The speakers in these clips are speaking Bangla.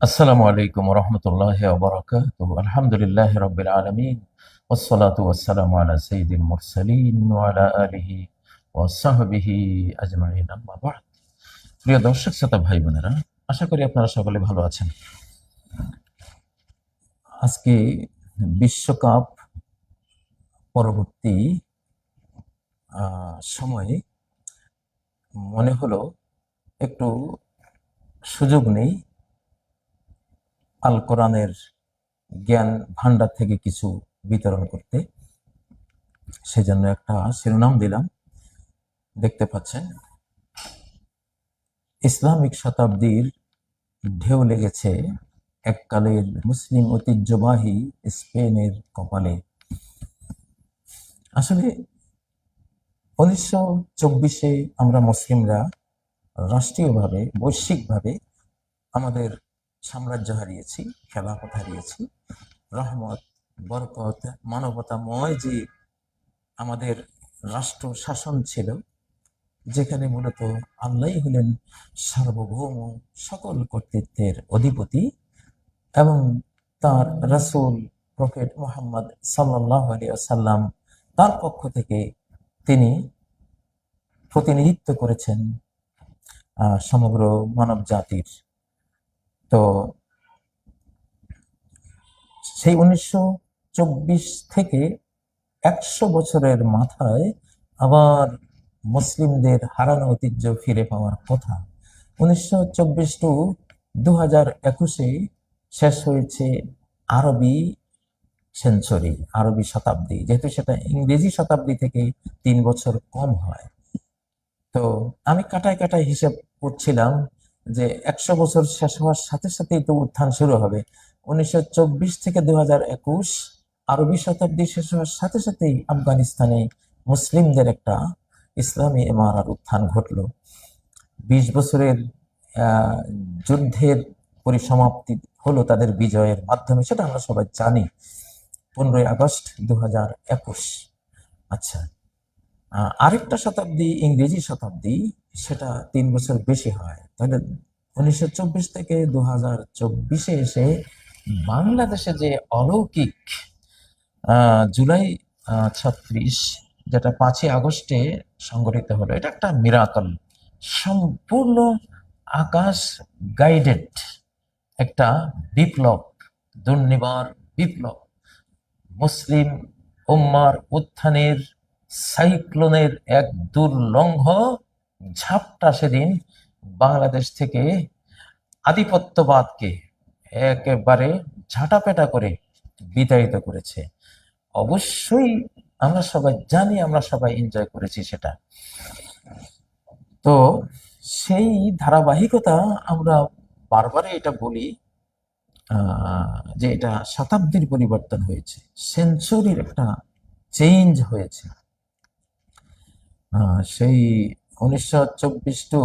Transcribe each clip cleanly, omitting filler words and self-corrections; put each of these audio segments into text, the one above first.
আসসালামু আলাইকুম রহমতুল্লাহ ওবরাকাতুহু আলহামদুলিল্লাহি রাব্বিল আলামিন ওয়াসসালাতু ওয়াসসালামু আলা সাইয়্যিদিল মুরসালিন ওয়া আলা আলিহি ওয়া সাহবিহি আজমাইন আম্মা বা'দ। প্রিয় দর্শক শ্রোতা ভাই বোনেরা, আশা করি আপনারা সকলে ভালো আছেন। আজকে বিশ্বকাপ পরবর্তী সময়ে মনে হলো একটু সুযোগ নেই আল কোরআনের জ্ঞান ভান্ডার থেকে কিছু বিতরণ করতে। সেজন্য একটা শিরোনাম দিলাম, দেখতে পাচ্ছেন, ইসলামিক শতাব্দীর ঢেউ লেগেছে এককালের মুসলিম ঐতিহ্যবাহী স্পেনের কপালে। আসলে 1924-এ আমরা মুসলিমরা রাষ্ট্রীয়ভাবে বৈশ্বিকভাবে আমাদের সাম্রাজ্য হারিয়েছি, খেলাফত হারিয়েছি। রহমত, বরকত, মানবতাময় যে আমাদের রাষ্ট্র শাসন ছিল, যেখানে মূলত আল্লাহই হলেন সার্বভৌম, সকল কর্তৃত্বের অধিপতি, এবং তার রাসূল প্রফেট মুহাম্মদ সাল্লাল্লাহু আলাইহি ওয়াসাল্লাম তার পক্ষ থেকে তিনি প্রতিনিধিত্ব করেছেন সমগ্র মানব জাতির। তো সেই 1924 থেকে 100 বছরের মাথায় আবার মুসলিমদের হারানো ঐতিহ্য ফিরে পাওয়ার কথা। 1924 টু 2021-এ শেষ হয়েছে আরবি সেঞ্চুরি, আরবি শতাব্দী, যেহেতু সেটা ইংরেজি শতাব্দী থেকে 3 বছর কম হয়। তো আমি কাটায় কাটায় হিসাব করছিলাম যে 100 বছর শেষ হওয়ার সাথে সাথেই তো উত্থান শুরু হবে। 1924 থেকে 2021 আরবি শতাব্দী শেষ হওয়ার সাথে সাথেই আফগানিস্তানে মুসলিমদের একটা ইসলামী ইমারার উত্থান ঘটল। 20 বছরের যুদ্ধের পরিসমাপ্তি হলো তাদের বিজয়ের মাধ্যমে, সেটা আমরা সবাই জানি। 15ই আগস্ট 2021। আচ্ছা, আরেকটা শতাব্দী ইংরেজি শতাব্দী, সেটা 3 বছর বেশি হয়। তাহলে 1924 থেকে 2024-এ এসে বাংলাদেশে যে অলৌকিক জুলাই 36, যেটা 5ই আগস্টে সংঘটিত হলো, এটা একটা মিরাকল, সম্পূর্ণ আকাশ গাইডেড একটা বিপ্লব, দুর্নিবার বিপ্লব, মুসলিম উম্মার উত্থানের সাইক্লোনের এক দুর্লঙ্ঘ ঝাপটা সেদিন বাংলাদেশ থেকে আধিপত্যবাদকে একেবারে ঝাঁটাপেটা করে বিতাড়িত করেছে। অবশ্যই আমরা সবাই জানি, আমরা সবাই এনজয় করেছি সেটা। তো সেই ধারাবাহিকতা আমরা বারবার এটা বলি যে এটা শতাব্দীর পরিবর্তন হয়েছে, সেঞ্চুরির একটা চেঞ্জ হয়েছে। সেই 1924 টু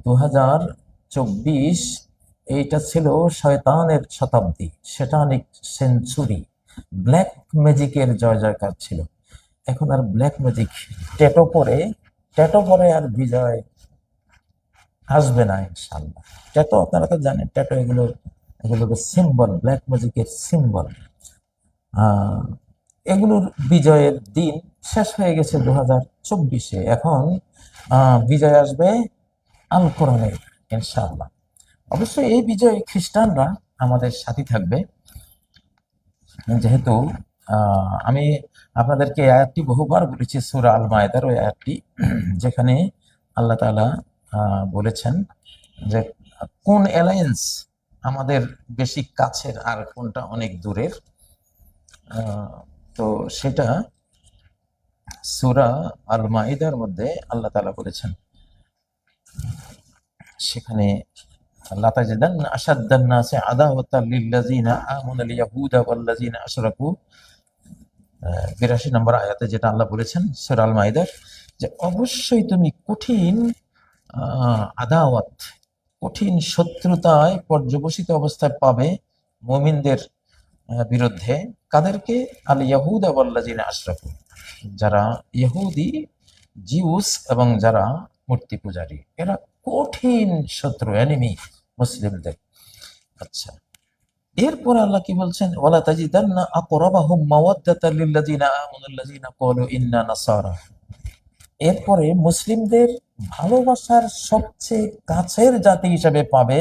2024 এইটা ছিল শয়তানের শতাব্দী, সেটানিক সেঞ্চুরি। ব্ল্যাক ম্যাজিকের জয় জয়কার ছিল। এখন আর ব্ল্যাক ম্যাজিক, ট্যাটো পরে আর বিজয় আসবে না ইনশাল্লাহ। ট্যাটো আপনারা তো জানেন, ট্যাটো এগুলো সিম্বল, ব্ল্যাক ম্যাজিকের সিম্বল। এগুলোর বিজয়ের দিন শেষ হয়ে গেছে 2024-এ। এখন বিজয় আসবে আল কোরআনের ইনশাআল্লাহ। অবশ্যই এই বিজয় খ্রিস্টানরা আমাদের সাথী থাকবে, যেহেতু আমি আপনাদেরকে আয়াতটি বহুবার বলেছি, সূরা আল মায়েদার ওই আয়াতটি, যেখানে আল্লাহ তাআলা বলেছেন যে কোন অ্যালায়েন্স আমাদের বেশি কাছের আর কোনটা অনেক দূরের। তো সেটা সূরা আল মাইদার মধ্যে আল্লাহ তাআলা বলেছেন, সেখানে লাতাজিদান্না আশাদ্দান নাসি আদাওয়াতাল লিল্লাযিনা আমানুল ইয়াহুদা ওয়াল্লাযিনা আশরাকু, 82 নম্বর আয়াতে যেটা আল্লাহ বলেছেন সূরা আল মাইদার, যে অবশ্যই তুমি কঠিন আদাওয়াত, কঠিন শত্রুতায় পর্যবসিত অবস্থায় পাবে মুমিনদের বিরুদ্ধে। কাদেরকে? আল ইয়াহুদা ওয়াল্লাযিনা আশরাকু, যারা ইহুদি, জিউস এবং যারা মূর্তি পূজারী, এরা কঠিন শত্রু, এনিমি মুসলিমদের। আচ্ছা, এরপরে আল্লাহ কি বলছেন, ওয়ালা তাজিদান্না আকরাবাহুম মাওয়াদ্দাতাল লিল্লাযিনা আমানুল্লাযিনা ক্বালু ইন্না নাসারা। এরপরে মুসলিমদের ভালোবাসার সবচেয়ে কাছের জাতি হিসেবে পাবে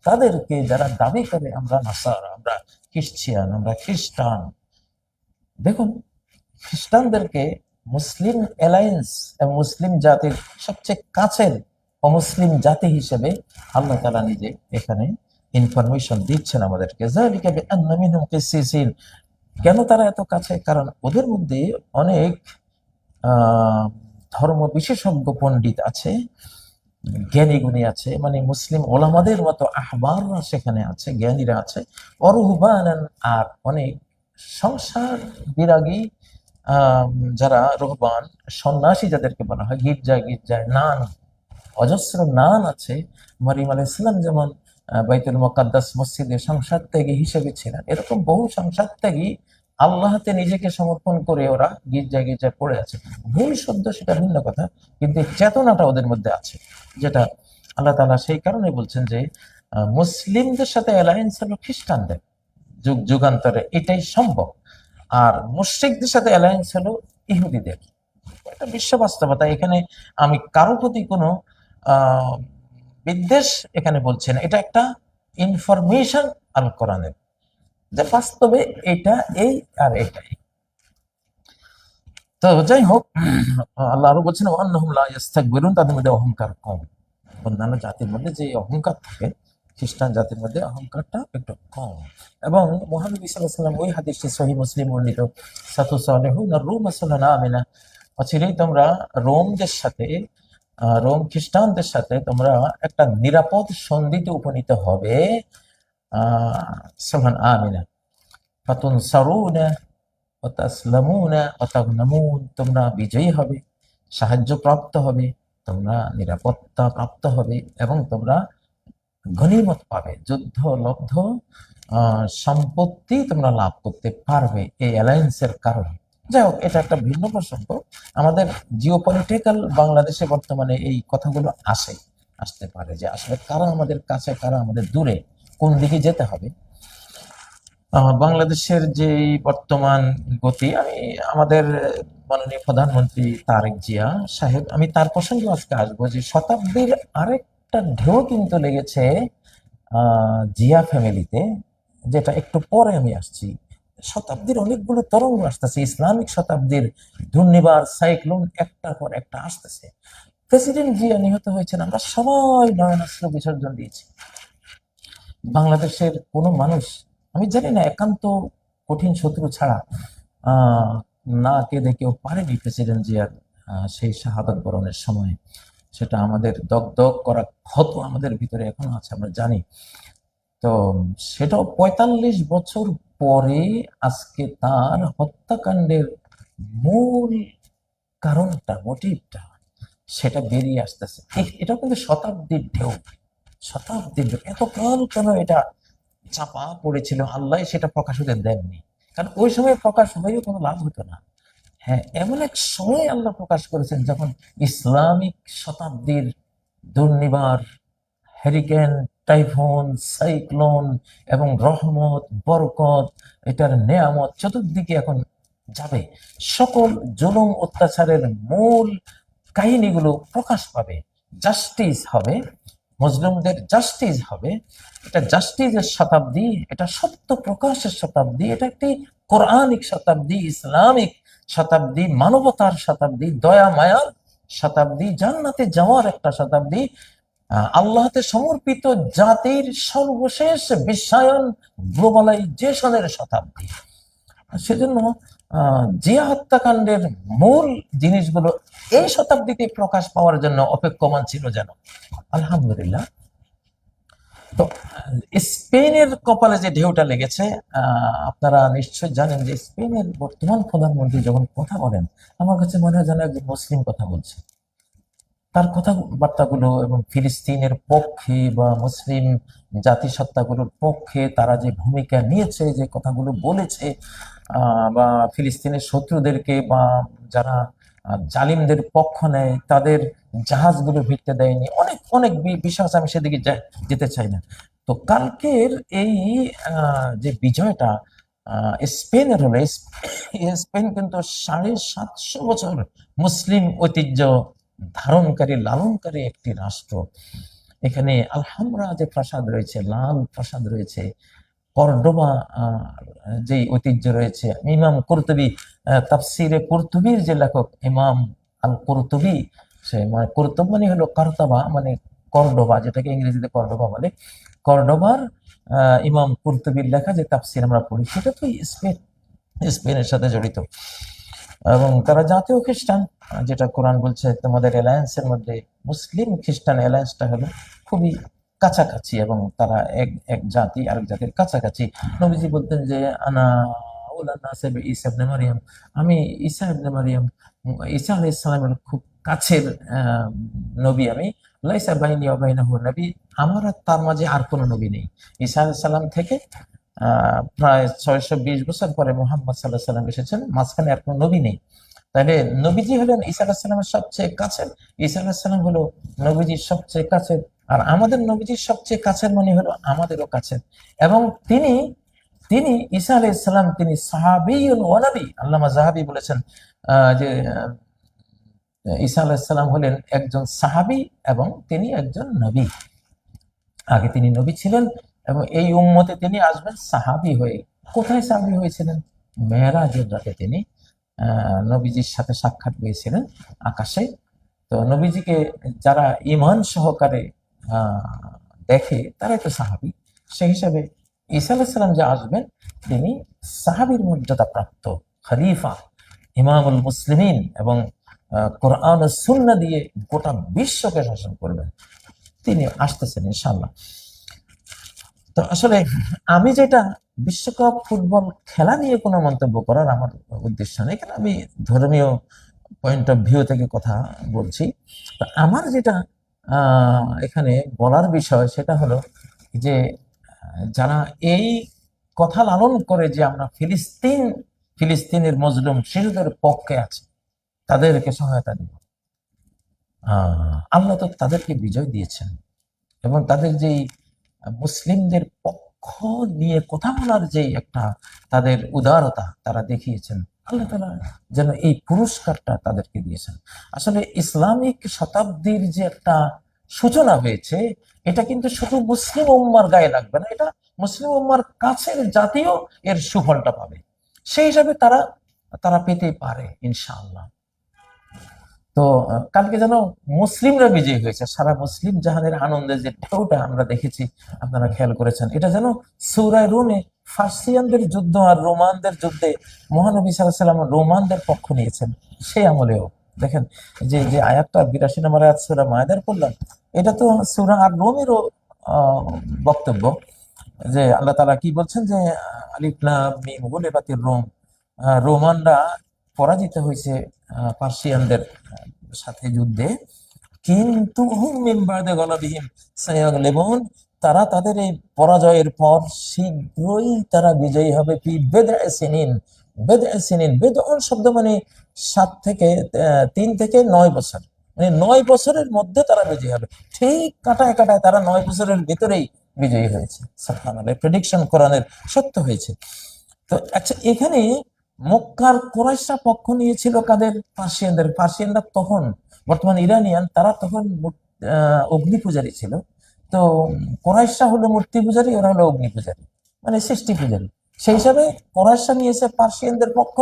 তাদেরকে যারা দাবি করে আমরা নাসারা, আমরা খ্রিস্টান, আমরা খ্রিস্টান। দেখুন, খ্রিস্টানদেরকে মুসলিম অ্যালায়েন্স এবং মুসলিম জাতির সবচেয়ে কাছের অমুসলিম জাতি হিসেবে আল্লাহ তাআলা নিজে এখানে ইনফরমেশন দিচ্ছেন আমাদেরকে। যালিকা বিআন্না মিনহুম কিসসিসিন। কেন তারা এত কাছে? কারণ ওদের মধ্যে অনেক আহ ধর্ম বিশেষজ্ঞ পণ্ডিত আছে, জ্ঞানী গুণী আছে, মানে মুসলিম ওলামাদের মতো আহবাররা সেখানে আছে, জ্ঞানীরা আছে। অরুহবানান, আর অনেক সংসার বিরাগী যারা রহবান, সন্ন্যাসী যাদেরকে বলা হয়, গির্জায় গির্জায় নান, অজস্র নান আছে। মরিয়ম আলাইহিস সালাম যেমন বাইতুল মুকাদ্দাস মসজিদে সংসার ত্যাগী হিসেবে ছিলেন, এরকম বহু সংসার ত্যাগী আল্লাহতে নিজেকে সমর্পণ করে ওরা গির্জায় গির্জায় পড়ে আছে। ভুল শুদ্ধ সেটা ভিন্ন কথা, কিন্তু এই চেতনাটা ওদের মধ্যে আছে, যেটা আল্লাহ তাআলা সেই কারণে বলছেন যে মুসলিমদের সাথে অ্যালায়েন্স হলো খ্রিস্টানদের, যুগ যুগান্তরে এটাই সম্ভব। আর মুশরিকদের সাথে অ্যালায়েন্স হলো ইহুদিদের। এটা বিশ্ব বাস্তবতা। এখানে আমি কারো প্রতি কোনো আহ, বিদ্বেষ এখানে বলছি না, এটা একটা ইনফরমেশন আল কোরআনের, যে বাস্তবে এটা এই আর এটাই। তো যাই হোক, আল্লাহ আরো বলছেন ওয়ান্নাহুম লা ইস্তাকবিরুন, তাদের মধ্যে অহংকার কম। অন্যান্য জাতির মধ্যে যে অহংকার থাকে, খ্রিস্টান জাতির মধ্যে অহংকারটা একটু কম। এবং মুহাম্মদ সাল্লাল্লাহু আলাইহি ওয়াসাল্লাম ওই হাদিসটি সহিহ মুসলিম বর্ণিত, সাতুসালিহুনা রূম সালানা আমিনা, অচিরেই তোমরা রোমদের সাথে, রোম খ্রিস্টানদের সাথে তোমরা একটা নিরাপদ সন্ধিতে উপনীত হবে। সুবহান আমিনা ফাতুন সারুনা ওয়া তাসলামুনা ওয়া তাগনামুন, তোমরা বিজয়ী হবে, সাহায্য প্রাপ্ত হবে, তোমরা নিরাপত্তা প্রাপ্ত হবে, এবং তোমরা গনিমত পাবে, যুদ্ধ লব্ধ সম্পত্তি তোমরা লাভ করতে পারবে এই অ্যালায়েন্সের কারণে। যাই হোক, এটা একটা ভিন্ন প্রসঙ্গ। আমাদের জিওপলিটিক্যাল বাংলাদেশে বর্তমানে এই কথাগুলো আসতে পারে যে আসলে কারা আমাদের কাছে, কারা আমাদের দূরে, কোন দিকে যেতে হবে। বাংলাদেশের যে বর্তমান গতি, আমি আমাদের মাননীয় প্রধানমন্ত্রী তারেক জিয়া সাহেব, আমি তার প্রসঙ্গে আজকে আসবো, যে শতাব্দীর আরেকটা ঢেউ কিন্তু লেগেছে জিয়া ফ্যামিলিতে, যেটা একটু পরে আমি আসছি। শতাব্দীর অনেকগুলো তরঙ্গ আসতেছে, ইসলামিক শতাব্দীর ঘূর্ণিবার সাইক্লোন একটার পর একটা আসতেছে। প্রেসিডেন্ট জিয়া নিহত হয়েছেন, আমরা সবাই নয়নাস্র বিসর্জন দিয়েছি। বাংলাদেশের কোনো মানুষ, আমি জানি না, একান্ত কঠিন শত্রু ছাড়া আহ না কেঁদে কেউ পারেনি প্রেসিডেন্ট জিয়ার সেই শাহাদাত বরণের সময়। সেটা আমাদের দগদগ করা ক্ষত আমাদের ভিতরে এখনো আছে, আমরা জানি। তো সেটাও ৪৫ বছর পরে আজকে তার হত্যাকাণ্ডের মূল কারণটা, মোটিভটা, সেটা বেরিয়ে আসতেছে। এটা কিন্তু শতাব্দীর ঢেউ, শতাব্দীর ঢেউ। এতকাল কেন এটা চাপা পড়েছিল, আল্লাহ সেটা প্রকাশ হতে দেননি, কারণ ওই সময় প্রকাশ হয়েও কোনো লাভ হতো না। হ্যাঁ, এমন এক সময় আল্লাহ প্রকাশ করেছেন যখন ইসলামিক শতাব্দীর দুর্নিবার, হ্যারিকেন, টাইফুন, সাইক্লোন এবং রহমত, বরকত, এটার নেয়ামত চতুর্দিকে এখন যাবে। সকল জুলুম অত্যাচারের মূল কাহিনীগুলো প্রকাশ পাবে, জাস্টিস হবে, মুসলিমদের জাস্টিস হবে। এটা জাস্টিসের শতাব্দী, এটা সত্য প্রকাশের শতাব্দী, এটা একটি কোরআনিক শতাব্দী, ইসলামিক শতাব্দী, মানবতার শতাব্দী, দয়া মায়ার শতাব্দী, জান্নাতে যাওয়ার একটা শতাব্দী, আল্লাহতে সমর্পিত জাতির সর্বশেষ বিশ্বায়ন, গ্লোবালাইজেশনের শতাব্দী। সেজন্য জিয়া হত্যাকাণ্ডের মূল জিনিসগুলো এই শতাব্দীতে প্রকাশ পাওয়ার জন্য অপেক্ষমান ছিল যেন। আলহামদুলিল্লাহ। তো স্পেনের কপালে যে ঢেউটা লেগেছে, আপনারা নিশ্চয় জানেন যে স্পেনের বর্তমান প্রধানমন্ত্রী যখন কথা বলেন, আমার কাছে মনে হয় যেন একজন মুসলিম কথা বলছে। তার কথাবার্তাগুলো এবং ফিলিস্তিনের পক্ষে বা মুসলিম জাতিসত্তাগুলোর পক্ষে তারা যে ভূমিকা নিয়েছে, যে কথাগুলো বলেছে, বা ফিলিস্তিনের শত্রুদেরকে বা যারা জালিমদের পক্ষ নেয় তাদের জাহাজগুলো ভিড়তে দেয়নি, অনেক অনেক বিষয় আছে, আমি সেদিকে যেতে চাই না। তো তো কালকের এই যে বিজয়টা স্পেনের হলো, স্পেন কিন্তু 750 বছর মুসলিম ঐতিহ্য ধারণকারী লালনকারী একটি রাষ্ট্র। এখানে আলহামরা যে প্রাসাদ রয়েছে, লাল প্রাসাদ রয়েছে, কর্ডোবা যে ঐতিহ্য রয়েছে। ইমাম কুরতুবী, তাফসিরে কুরতুবীর যে লেখক ইমাম আল কুরতুবী, সে মানে কুরতুব মানে হলো কর্তবা, মানে কর্ডোবা, যেটাকে ইংরেজিতে কর্ডোবা বলে। কর্ডোবার ইমাম কুরতুবীর লেখা যে তাফসির আমরা পড়ি, সেটা তো স্পেনের সাথে জড়িত। এবং তারা জাতীয় খ্রিস্টান, যেটা কোরআন বলছে তোমাদের অ্যালায়েন্সের মধ্যে মুসলিম খ্রিস্টান অ্যালায়েন্সটা হলো খুবই কাছাকাছি, এবং তারা এক এক জাতি আরেক জাতির কাছাকাছি। নবীজি বলতেন যে আনা উলা নাসে ঈসা ইবনে মারিয়াম, আমি ঈসা ইবনে মারিয়াম, ঈসা আলাইহিস সালামের খুব কাছের নবী আমি। লাইসা বাইনি ওয়া বাইনাহু নবী, আমার আর তার মাঝে আর কোনো নবী নেই। ঈসা আলাইহিস সালাম থেকে প্রায় 620 বছর পরে মুহাম্মদ সাল্লাল্লাহু আলাইহি সাল্লাম এসেছেন, মাঝখানে আর কোনো নবী নেই। তাহলে নবীজি হলেন ঈসা আলাইহিস সালামের সবচেয়ে কাছের, ঈসা আলাইহিস সালাম হলো নবীজির সবচেয়ে কাছের, আর আমাদের নবীজির সবচেয়ে কাছের মানে হলো আমাদেরও কাছের। এবং তিনি তিনি ঈসা আলাইহিস সালাম তিনি সাহাবীউন ওয়া নবী। আল্লামা যাহাবী বলেছেন যে ঈসা আলাইহিস সালাম হলেন একজন সাহাবী এবং তিনি একজন নবী। আগে তিনি নবী ছিলেন এবং এই উম্মতে তিনি আসবেন সাহাবী হয়ে। কোথায় সাহাবী হয়েছিলেন? মেরাজের রাতে তিনি নবীজির সাথে সাক্ষাৎ পেয়েছিলেন আকাশে। তো নবীজিকে যারা ঈমান সহকারে দেখে তারাই তো সাহাবী। সেই হিসাবে ঈসা আলাইহিস সালাম যে আসবেন, তিনি সাহাবীর মর্যাদা প্রাপ্ত খলিফা, ইমামুল মুসলিমিন, এবং কোরআন ও সুন্নাহ দিয়ে গোটা বিশ্বকে শাসন করবেন। তিনি আসতেছেন ইনশাআল্লাহ। তো আসলে আমি যেটা, বিশ্বকাপ ফুটবল খেলা নিয়ে কোনো মন্তব্য করার আমার উদ্দেশ্য নেই, এখানে আমি ধর্মীয় পয়েন্ট অফ ভিউ থেকে কথা বলছি। তো আমার যেটা এখানে বলার বিষয় সেটা হলো যে যারা এই কথা লালন করে যে আমরা ফিলিস্তিনের মজলুম শিশুদের পক্ষে আছি, তাদেরকে সহায়তা দিব, আল্লাহ তো তাদেরকে বিজয় দিয়েছেন, এবং তাদের যেই মুসলিমদের পক্ষ নিয়ে কথা বলার যে একটা তাদের উদারতা তারা দেখিয়েছেন, আল্লাহ তাআলা যেন এই পুরস্কারটা তাদেরকে দিয়েছেন। আসলে ইসলামিক শতাব্দীর যে একটা সূচনা হয়েছে, এটা কিন্তু শুধু মুসলিম উম্মার গায়ে লাগবে না, এটা মুসলিম উম্মার কাছের জাতীয় এর সুফলটা পাবে। সেই হিসাবে তারা তারা পেতে পারে ইনশাআল্লাহ। তো কালকে যেন মুসলিমরা বিজয়ী হয়েছে, সারা মুসলিম জাহানের আনন্দের যে ঢেউটা আমরা দেখেছি, আপনারা খেয়াল করেছেন, এটা যেন সূরা রুমে ফার্সিয়ানদের যুদ্ধ আর রোমানদের যুদ্ধে মহানবী সাল্লাল্লাহু আলাইহি ওয়াসাল্লাম রোমানদের পক্ষ নিয়েছেন। সেই আমলেও দেখেন যে যে আয়াতটা 82 নম্বর আয়াত সূরা মায়দার পড়লাম, এটা তো সূরা আর রোমেরও বক্তব্য, যে আল্লাহ তাআলা কি বলছেন যে আলিফ লাম মিম গুলিবাতির রোম, রোমানরা পরাজিত হয়েছে পার্সিয়ানদের সাথে যুদ্ধে, কিন্তু হুম মিন বাদে গলাবিহিম সায়াগলিবুন, তারা তাদের এই পরাজয়ের পর শীঘ্রই তারা বিজয়ী হবে। ফি বিদআ সিনিন, বিদআ সিনিন, বিদআ শব্দ মানে 3 থেকে 9 বছর, মানে 9 বছরের মধ্যে তারা বিজয়ী হবে। ঠিক কাটায় কাটায় তারা 9 বছরের ভিতরেই বিজয়ী হয়েছে। সুবহানাল্লাহ, প্রেডিকশন কোরআনের সত্য হয়েছে। তো আচ্ছা, এখানে মক্কার কুরাইশরা পক্ষ নিয়েছিল কাদের? পার্সিয়ানদের। পার্সিয়ানরা তখন, বর্তমান ইরানিয়ান, তারা তখন অগ্নি পূজারী ছিল। তো কুরাইশরা হলো মূর্তি পূজারী, ওরা হলো অগ্নি পূজারী, মানে সৃষ্টি পূজারী। সেই হিসাবে কুরাইশরা নিয়েছে পার্সিয়ানদের পক্ষ,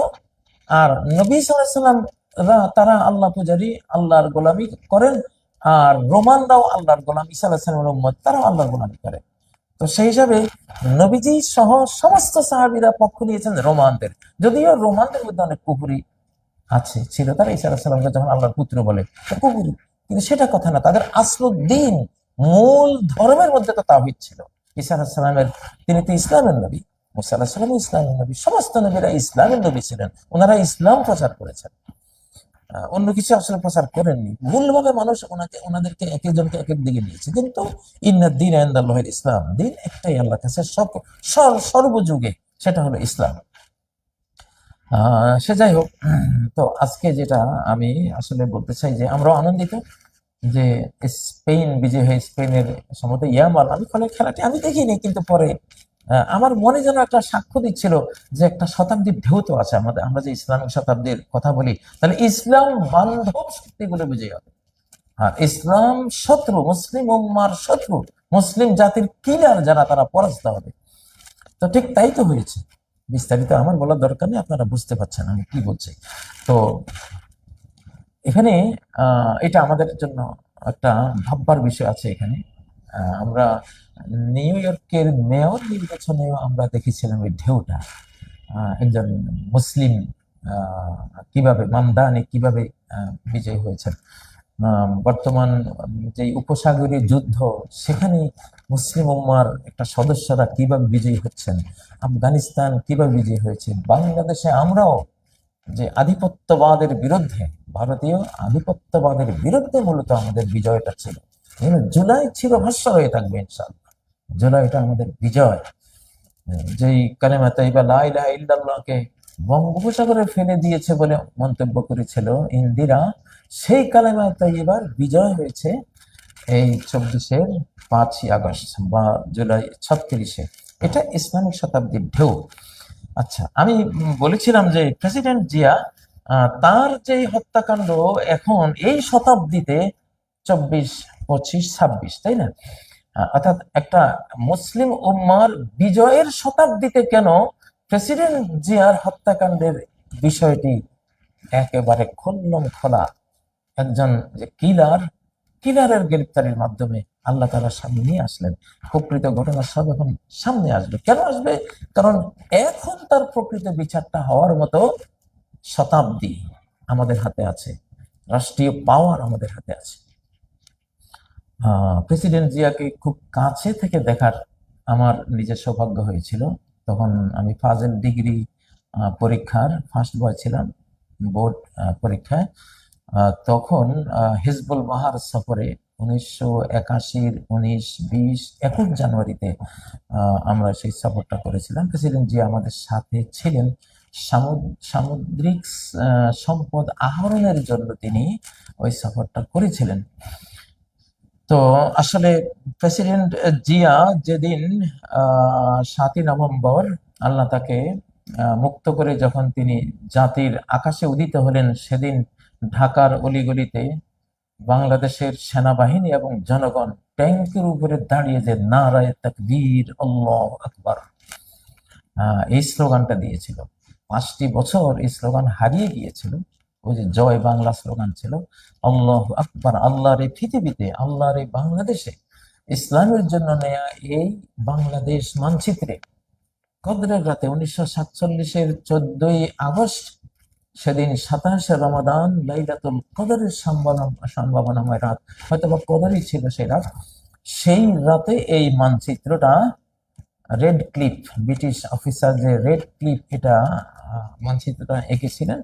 আর নবী সাল্লাল্লাহু আলাইহি ওয়াসাল্লাম তারা আল্লাহ পূজারী, আল্লাহর গোলামি করেন। আর রোমানরাও আল্লাহর গোলাম, ঈসা আলাইহিস সালামের উম্মত, তারাও আল্লাহর গোলামি করে। তো সেই হিসাবে নবীজি সহ সমস্ত সাহাবীরা পক্ষ নিয়েছেন রোমানদের। যদিও রোমানদের মধ্যে অনেক কুফরি ছিল, তারা ঈসা আলাইহিস সালামকে যখন আল্লাহর পুত্র বলে কুফরি, কিন্তু সেটা কথা না। তাদের আসলুদ্দিন, মূল ধর্মের মধ্যে তো তাওহীদ ছিল। ঈসা আলাইহিস সালামের, তিনি তো ইসলামের নবী, মুসা আলাইহিস সালাম ইসলামের নবী, সমস্ত নবীরা ইসলামের নবী ছিলেন। ওনারা ইসলাম প্রচার করেছেন, অন্য কিছু আসলে প্রচার করেননি। ভুলভাবে মানুষ ওনাদেরকে এক একজনকে এক এক দিকে নিয়েছে, কিন্তু ইন্নাদ-দীন ইনদাল্লাহিল ইসলাম, দিন একটাই আল্লাহর কাছে সর্বযুগে, সেটা হলো ইসলাম। সে যাই হোক, তো আজকে যেটা আমি আসলে বলতে চাই যে আমরাও আনন্দিত যে স্পেন বিজয় হয়ে স্পেনের সম্ভবত ইয়ামাল, আমি ফলে খেলাটি আমি দেখিনি, কিন্তু পরে আমার মনে যেন একটা সাক্ষ্য দিচ্ছিল যে একটা শতাব্দীর ঢেউ তো আছে আমাদের। আমরা যে ইসলামিক শতাব্দীর কথা বলি, তাহলে ইসলাম বান্ধব শক্তিগুলো বিজয়ী হবে। আর ইসলাম শত্রু, মুসলিম উম্মার শত্রু, মুসলিম জাতির কিলার যারা, তারা পরাস্ত হবে। তো ঠিক তাই তো হয়েছে। বিস্তারিত আমার বলার দরকার নেই, আপনারা বুঝতে পারছেন আমি কি বলছি। তো এখানে এটা আমাদের জন্য একটা ভাববার বিষয় আছে। এখানে আমরা নিউ ইয়র্কের মেয়র নির্বাচনেও আমরা দেখেছিলাম এই ঢেউটা। একজন মুসলিম কিভাবে, মামদানি কিভাবে বিজয়ী হয়েছেন। বর্তমান যে উপসাগরীয় যুদ্ধ, সেখানে মুসলিম উম্মার একটা সদস্যরা কিভাবে বিজয়ী হচ্ছেন, আফগানিস্তান কিভাবে বিজয়ী হয়েছে, বাংলাদেশে আমরাও যে আধিপত্যবাদের বিরুদ্ধে, ভারতীয় আধিপত্যবাদের বিরুদ্ধে মূলত আমাদের বিজয়টা ছিল। জুলাই ছিল ভাষ্য হয়ে থাকবে ইনশাআল্লাহ। জুলাইটা আমাদের বিজয়। যেই কালেমা তাইবা লা ইলাহা ইল্লাল্লাহকে বঙ্গোপসাগরে ফেলে দিয়েছে বলে মন্তব্য করেছিল ইন্দিরা, সেই কালেমা তাইবার বিজয় হয়েছে এই 5ই আগস্ট বা জুলাই 36-এ। এটা ইসলামিক শতাব্দীর ঢেউ। আচ্ছা, আমি বলেছিলাম যে প্রেসিডেন্ট জিয়া, তার যে হত্যাকাণ্ড এখন এই শতাব্দীতে 24, 25, 26, তাই না? অর্থাৎ একটা মুসলিম উম্মার বিজয়ের শতাব্দীতে কেন প্রেসিডেন্ট জিয়ার হত্যাকাণ্ডের বিষয়টি একেবারে খোল্লম খোলা, একজন যে কিলারের গ্রেপ্তারির মাধ্যমে আল্লাহ তাআলা সামনে নিয়ে আসলেন। প্রকৃত ঘটনা সব এখন সামনে আসবে। কেন আসবে? কারণ এখন তার প্রকৃত বিচারটা হওয়ার মতো শতাব্দী আমাদের হাতে আছে, রাষ্ট্রীয় পাওয়ার আমাদের হাতে আছে। প্রেসিডেন্ট জিয়াকে খুব কাছে থেকে দেখার আমার নিজের সৌভাগ্য হয়েছিল। তখন আমি ফাজেল ডিগ্রি পরীক্ষার ফার্স্ট বয় ছিলাম, বোর্ড পরীক্ষায়। তখন হিজবুল বাহার সফরে 1981-র 19, 20, 21 জানুয়ারিতে আমরা সেই সফরটা করেছিলাম। প্রেসিডেন্ট জিয়া আমাদের সাথে ছিলেন। সামুদ্রিক সম্পদ আহরণের জন্য তিনি ওই সফরটা করেছিলেন। তো আসলে প্রেসিডেন্ট জিয়া যেদিন 7ই নভেম্বর আল্লাহ তাকে মুক্ত করে যখন তিনি জাতির আকাশে উদিত হলেন, সেদিন ঢাকার অলিগলিতে বাংলাদেশের সেনাবাহিনী এবং জনগণ ট্যাঙ্কের উপরে দাঁড়িয়ে যে নারায়ে তাকবীর আল্লাহু আকবার এই স্লোগানটা দিয়েছিল। 5টি বছর এই স্লোগান হারিয়ে গিয়েছিল। ওই যে জয় বাংলা স্লোগান ছিল, আল্লাহু আকবার। আল্লাহর এই পৃথিবীতে, আল্লাহর এই বাংলাদেশে ইসলামের জন্য নেয়া এই বাংলাদেশ মানচিত্রে কদরের রাতে 1947-এর 14ই আগস্ট, সেদিন 27শে রমাদান, লাইলাতুল কদরের সম্ভাবনাময় রাত, হয়তো বা কদরই ছিল সেই রাত। সেই রাতে এই মানচিত্রটা রেড ক্লিফ, ব্রিটিশ অফিসার যে রেড ক্লিফ এটা মানচিত্রটা এঁকেছিলেন,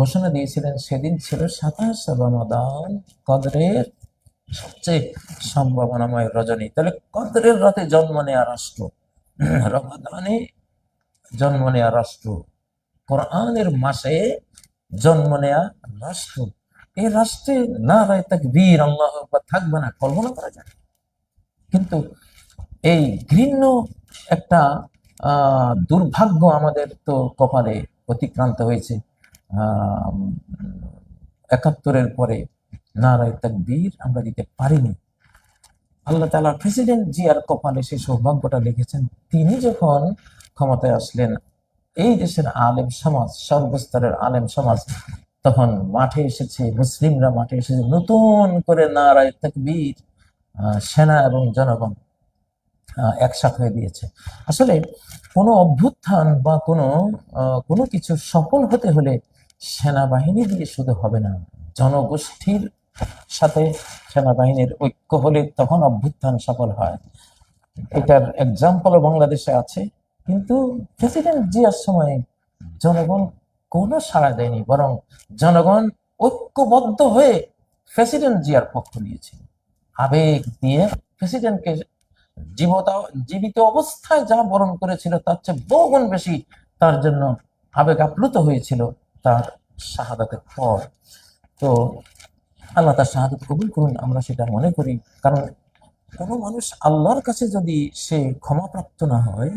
ঘোষণা দিয়েছিলেন সেদিন ছিল 27 রমাদান, কদরের সবচেয়ে সম্ভাবনাময় রজনী। তাহলে কদরের রাতে জন্ম নেয়া রাষ্ট্র, রমাদানে জন্ম নেয়া রাষ্ট্র, কোরআনের মাসে জন্ম নেয়া রাষ্ট্র, এই রাষ্ট্রে নারায়ে তাকবীর আল্লাহু আকবার থাকবে না, কল্পনা করা যায়। কিন্তু এই ঘৃণ্য একটা দুর্ভাগ্য আমাদের তো কপালে অতিক্রান্ত হয়েছে। 71-এর পরে নারায়ে তাকবীর আমরা দিতে পারিনি। আল্লাহ তাআলা প্রেসিডেন্ট জিয়ার কপালে সেই সৌভাগ্যটা লিখেছেন। তিনি যখন ক্ষমতায় আসলেন, এই দেশের আলেম সমাজ, সর্বস্তরের আলেম সমাজ তখন মাঠে এসেছে, মুসলিমরা মাঠে এসেছে নতুন করে নারায়ে তাকবীর, সেনা এবং জনগণ একসাথ হয়ে দিয়েছে। আসলে কোনো অভ্যুত্থান বা কোনো কিছু সফল হতে হলে সেনাবাহিনী দিয়ে শুধু হবে না, জনগোষ্ঠীর সাথে সেনাবাহিনীর ঐক্য হলে তখন অভ্যুত্থান সফল হয়। এটার এক্সাম্পলও বাংলাদেশে আছে। কিন্তু প্রেসিডেন্ট জিয়ার সময় জনগণ কোনো সাড়া দেয়নি, বরং জনগণ ঐক্যবদ্ধ হয়ে প্রেসিডেন্ট জিয়ার পক্ষ নিয়েছিল। আবেগ দিয়ে প্রেসিডেন্টকে জীবিত অবস্থায় যা বরণ করেছিল তার চেয়ে বহুগুণ বেশি তার জন্য আবেগ আপ্লুত হয়েছিল তার শাহাদাতের পর। তো আল্লাহ তার শাহাদত কবুল করুন, আমরা সেটা মনে করি। কারণ কোনো মানুষ আল্লাহর কাছে যদি সে ক্ষমাপ্রাপ্ত না হয়,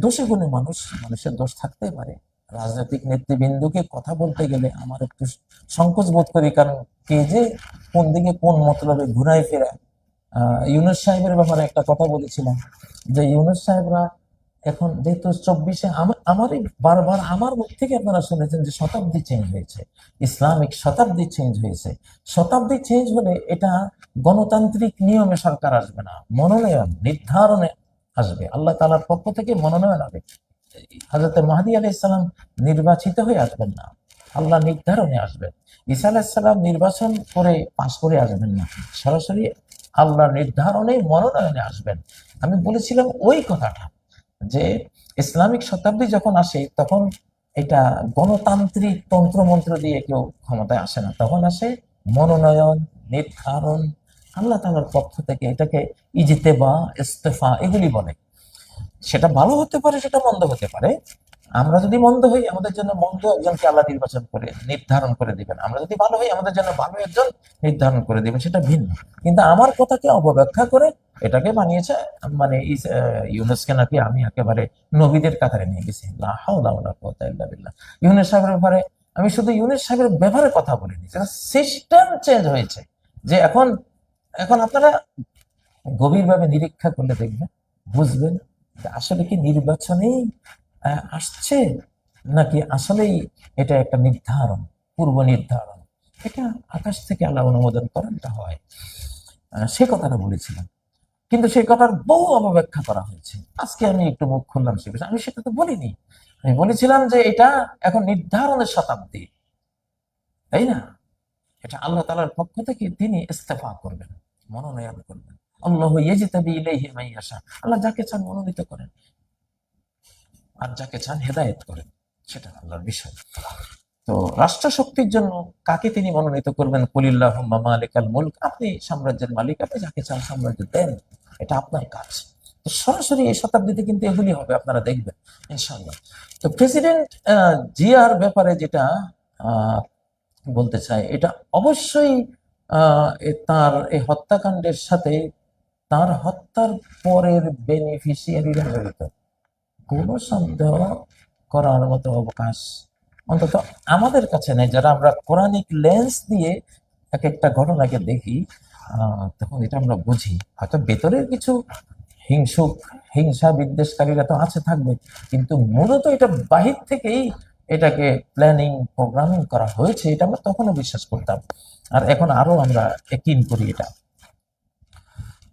দোষে গুণে মানুষের দোষ থাকতেই পারে। রাজনৈতিক নেতৃবৃন্দকে কথা বলতে গেলে আমার একটু সংকোচ বোধ করি, কারণ কে যে কোন দিকে কোন মতলবে ঘুরায় ফেরা। ইউনূস সাহেবের ব্যাপারে একটা কথা বলেছিলাম, যে ইউনূস সাহেবরা এখন যেহেতু 24-এ আমারই বারবার আমার মুখ থেকে আপনারা শুনেছেন যে শতাব্দী চেঞ্জ হয়েছে, ইসলামিক শতাব্দী চেঞ্জ হয়েছে। শতাব্দী চেঞ্জ হলে এটা গণতান্ত্রিক নিয়মে সরকার আসবে না, মনোনয়ন নির্ধারণে আসবে, আল্লাহ তাআলার পক্ষ থেকে মনোনয়ন হবে। হযরত মাহদী আলাইহিস সালাম নির্বাচিত হয়ে আসবেন না, আল্লাহ নির্ধারণে আসবেন। ঈসা আলাইহিস সালাম নির্বাচন করে পাশ করে আসবেন না, সরাসরি আল্লাহর নির্ধারণে মনোনয়নে আসবেন। আমি বলেছিলাম ওই কথাটা, যে ইসলামিক শতাব্দী যখন আসে তখন এটা গণতান্ত্রিক তন্ত্রমন্ত্র দিয়ে কেউ ক্ষমতায় আসে না, তখন আসে মনোনয়ন নির্ধারণ আল্লাহ তাআলার পক্ষ থেকে। এটাকে ইজতেবা, ইস্তেফা এগুলি বলে। সেটা ভালো হতে পারে, সেটা মন্দ হতে পারে। আমরা যদি মন্দ হই, আমাদের জন্য মন্দ একজনকে আল্লাহ নির্বাচন করে নির্ধারণ করে দিবেন, আমরা যদি ভালো হই, আমাদের জন্য ভালো একজন নির্ধারণ করে দিবেন, সেটা ভিন্ন। কিন্তু আমার কথাকে অপব্যাখ্যা করে এটাকে বানিয়েছে, মানে ইউনূসকে নাকি আমি একেবারে নবীদের কাতারে নিয়ে গেছি। লা হাওলা ওয়ালা কুওয়াতা ইল্লা বিল্লাহ। ইউনূস সাহেবের ব্যাপারে আমি শুধু ইউনূস সাহেবের ব্যাপারে কথা বলিনি, সিস্টেম চেঞ্জ হয়েছে। যে এখন এখন আপনারা গভীরভাবে নিরীক্ষা করলে দেখবেন, বুঝবেন যে আসলে কি নির্বাচনেই আসছে, নাকি আসলেই এটা একটা নির্ধারণ, পূর্ব নির্ধারণ। এটা আকাশ থেকে আল্লাহ অনুমোদন করেন, এটা হয়। সে কথাটা বলেছিলাম, কিন্তু সেই কথার বহু অপব্যাখ্যা করা হয়েছে। আজকে আমি একটু মুখ খুললাম সে বিষয়ে, আমি সেটা তো বলিনি। আমি বলেছিলাম যে এটা এখন নির্ধারণের শতাব্দী, তাই না? এটা আল্লাহ তাআলার পক্ষ থেকে তিনি ইস্তেফা করবেন, মনোনয়ন করবেন। আল্লাহু ইয়াজতাবি ইলাইহি মান ইয়াশা, আল্লাহ যাকে চান মনোনীত করেন, আর যাকে চান হেদায়েত করেন, সেটা আল্লাহর বিষয়। তো রাষ্ট্র শক্তির জন্য কাকে তিনি মনোনীত করবেন, কুলিল্লাহুম্মা মালিকাল মুলক, আপনি সাম্রাজ্যের মালিক, আপনি যাকে চান সাম্রাজ্য দেন, এটা আপনার কাজ। তো সরাসরি এই শতাব্দীতে কিন্তু এগুলি হবে, আপনারা দেখবেন ইনশাআল্লাহ। তো প্রেসিডেন্ট জিয়ার ব্যাপারে যেটা আহ, বলতে চাই, এটা অবশ্যই তার এই হত্যাকাণ্ডের সাথে তার হত্যার পরের বেনিফিশিয়ারিরা জড়িত, কোনো সন্দেহ করার মতো অবকাশ অন্তত আমাদের কাছে নেই। যারা আমরা কোরআনিক লেন্স দিয়ে এক একটা ঘটনাকে দেখি, তখন এটা আমরা বুঝি। হয়তো ভেতরের কিছু হিংসুক, হিংসা বিদ্বেষকারীরা তো আছে, থাকবে, কিন্তু মূলত এটা বাহির থেকেই এটাকে প্ল্যানিং প্রোগ্রামিং করা হয়েছে, এটা আমরা তখনও বিশ্বাস করতাম, আর এখন আরো আমরা একিন করি এটা।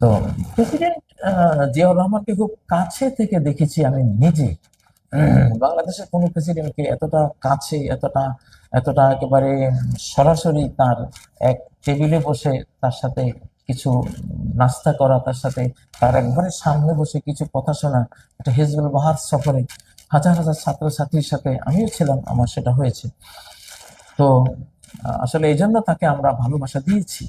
তো প্রেসিডেন্ট জিয়াউর রহমানকে খুব কাছে থেকে দেখেছি আমি নিজে। বাংলাদেশের কোনো প্রেসিডেন্টকে এতটা কাছে, এতটা এতটা একেবারে সরাসরি তার এক টেবিলে বসে তার সাথে কিছু নাস্তা করা, তার সাথে তার একবারে সামনে বসে কিছু কথা শোনা। একটা হিজবুল বাহার সফরে হাজার হাজার ছাত্রছাত্রীর সাথে আমিও ছিলাম, আমার সেটা হয়েছে। তো আসলে এই জন্য তাকে আমরা ভালোবাসা দিয়েছি।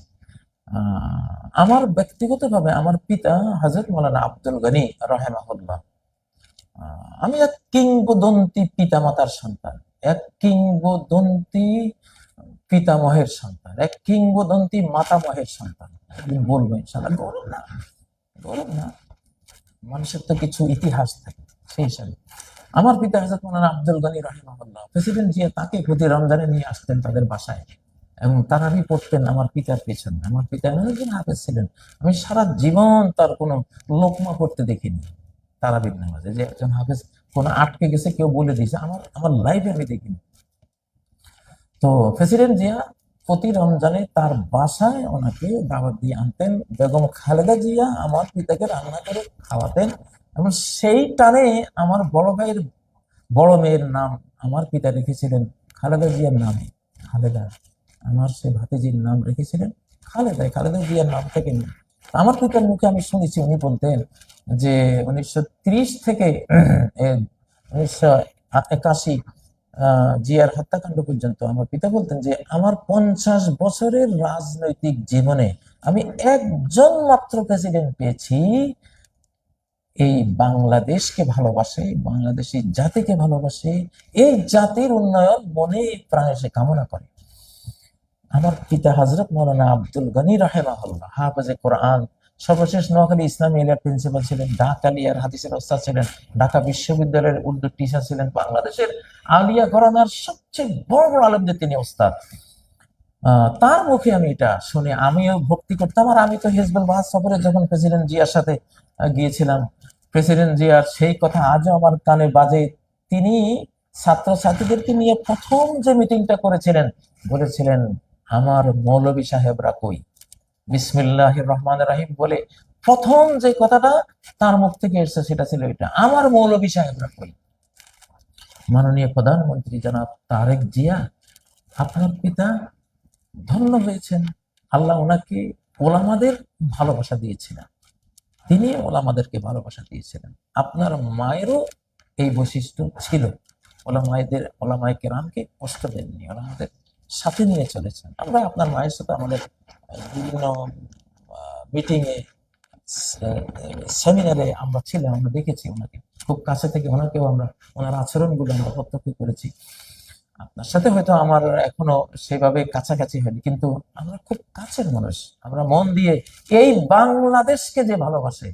আমার ব্যক্তিগতভাবে আমার পিতা হযরত মাওলানা আব্দুল গনি রাহিমাহুল্লাহ, আমি এক কিংবদন্তি পিতামাতার সন্তান, এক কিংবদন্তি পিতামহের সন্তান, এক কিংবদন্তি মাতামহের সন্তান। একদিন বলবো ইনশাআল্লাহ, গৌরব না, গৌরব না, মানুষের তো কিছু ইতিহাস থাকে। সেই হিসাবে আমার পিতা হযরত মাওলানা আব্দুল গনি রাহিমাহুল্লাহ, প্রেসিডেন্ট জিয়া তাকে প্রতি রমজানে নিয়ে আসতেন তাদের বাসায়, এবং তারাবি পড়তেন আমার পিতার পেছনে। আমার পিতা এমন একজন হাফেজ ছিলেন, আমি সারা জীবন তার কোনো লোকমা পড়তে দেখিনি তারাবির নামাজে, যে একজন হাফেজ কোনো আটকে গেছে কেউ বলে দিয়েছে, আমার আমার লাইফে আমি দেখিনি। তো প্রেসিডেন্ট জিয়া প্রতি রমজানে তার বাসায় ওনাকে দাওয়াত দিয়ে আনতেন, বেগম খালেদা জিয়া আমার পিতাকে রান্না করে খাওয়াতেন, এবং সেই টানে আমার বড় ভাইয়ের বড় মেয়ের নাম আমার পিতা রেখেছিলেন খালেদা জিয়ার নামে। খালেদা, আমার সে ভাতিজির নাম রেখেছিলেন খালেদা, খালেদা জিয়ার নাম থেকে নিয়ে। আমার পিতার মুখে আমি শুনেছি, উনি বলতেন যে 1930 থেকে 1981 জিয়ার হত্যাকাণ্ড পর্যন্ত আমার পিতা বলতেন যে আমার 50 বছরের রাজনৈতিক জীবনে আমি একজন মাত্র প্রেসিডেন্ট পেয়েছি এই বাংলাদেশকে ভালোবাসে, বাংলাদেশি জাতিকে ভালোবাসে, এই জাতির উন্নয়ন মনে প্রাণে সে কামনা করে। আমার পিতা হযরত মাওলানা আব্দুল গনি রাহিমাহুল্লাহ, হাফেজে কোরআন, সর্বশেষ নোয়াখালী ইসলামী এলিয়ার প্রিন্সিপাল ছিলেন, ঢাকা আলিয়ার হাদিসের ওস্তাদ ছিলেন, ঢাকা বিশ্ববিদ্যালয়ের উর্দু টিচার ছিলেন, বাংলাদেশের আলিয়া ঘরানার সবচেয়ে বড় বড় আলেমদের তিনি ওস্তাদ। তার মুখে আমি এটা শুনে আমিও ভক্তি করতাম। আর আমি তো হিজবুল বাহাদ সফরে যখন প্রেসিডেন্ট জিয়ার সাথে গিয়েছিলাম, প্রেসিডেন্ট জিয়ার সেই কথা আজও আমার কানে বাজে। তিনি ছাত্রছাত্রীদেরকে নিয়ে প্রথম যে মিটিংটা করেছিলেন, বলেছিলেন আমার মৌলভী সাহেবরা কই, বিসমিল্লাহির রহমানির রহিম বলে প্রথম যে কথাটা তার মুখ থেকে এসেছে সেটা ছিল এটা, আমার মৌলভী সাহেবরা কই। মাননীয় প্রধানমন্ত্রী জনাব তারেক জিয়া, আপনার পিতা ধন্য হয়েছেন, আল্লাহ ওনাকে ওলামাদের ভালোবাসা দিয়েছিলেন, তিনি ওলামাদেরকে ভালোবাসা দিয়েছিলেন। আপনার মায়েরও এই বৈশিষ্ট্য ছিল, ওলামায়ে কেরামকে কষ্ট দেননি, ওলামাদের সাথে নিয়ে চলেছেন। আমরা আপনার মায়ের সাথে আমাদের বিভিন্ন মিটিং এ, সেমিনারে আমরা ছিলাম, আমরা দেখেছি ওনাকে খুব কাছে থেকে, ওনাকেও আমরা ওনার আচরণগুলো আমরা প্রত্যক্ষ করেছি। আপনার সাথে হয়তো আমার এখনো সেভাবে কাছাকাছি হয়নি, কিন্তু আমরা খুব কাছের মানুষ। আমরা মন দিয়ে এই বাংলাদেশকে যে ভালোবাসে,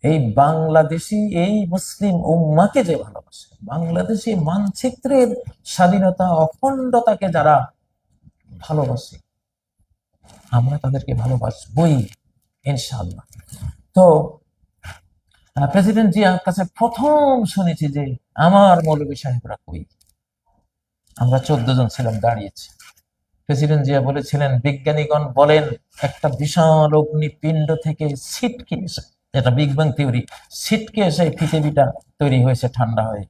এই বাংলাদেশি এই মুসলিম উম্মাকে যে ভালোবাসে, বাংলাদেশি মানচিত্রের স্বাধীনতা অখণ্ডতাকে যারা ভালোবাসে, আমরা তাদেরকে ভালোবাসবই ইনশাআল্লাহ। তো প্রেসিডেন্ট জিয়ার কাছে প্রথম শুনেছি যে আমার মৌলভী সাহেবরা কই। আমরা 14 জন ছিলাম দাঁড়িয়েছি। প্রেসিডেন্ট জিয়া বলেছিলেন, বিজ্ঞানীগণ বলেন একটা বিশাল অগ্নিপিণ্ড থেকে ছিটকে এসে, এটা বিগ ব্যাং থিওরি, ছিটকে এসে পৃথিবীটা তৈরি হয়েছে ঠান্ডা হয়ে।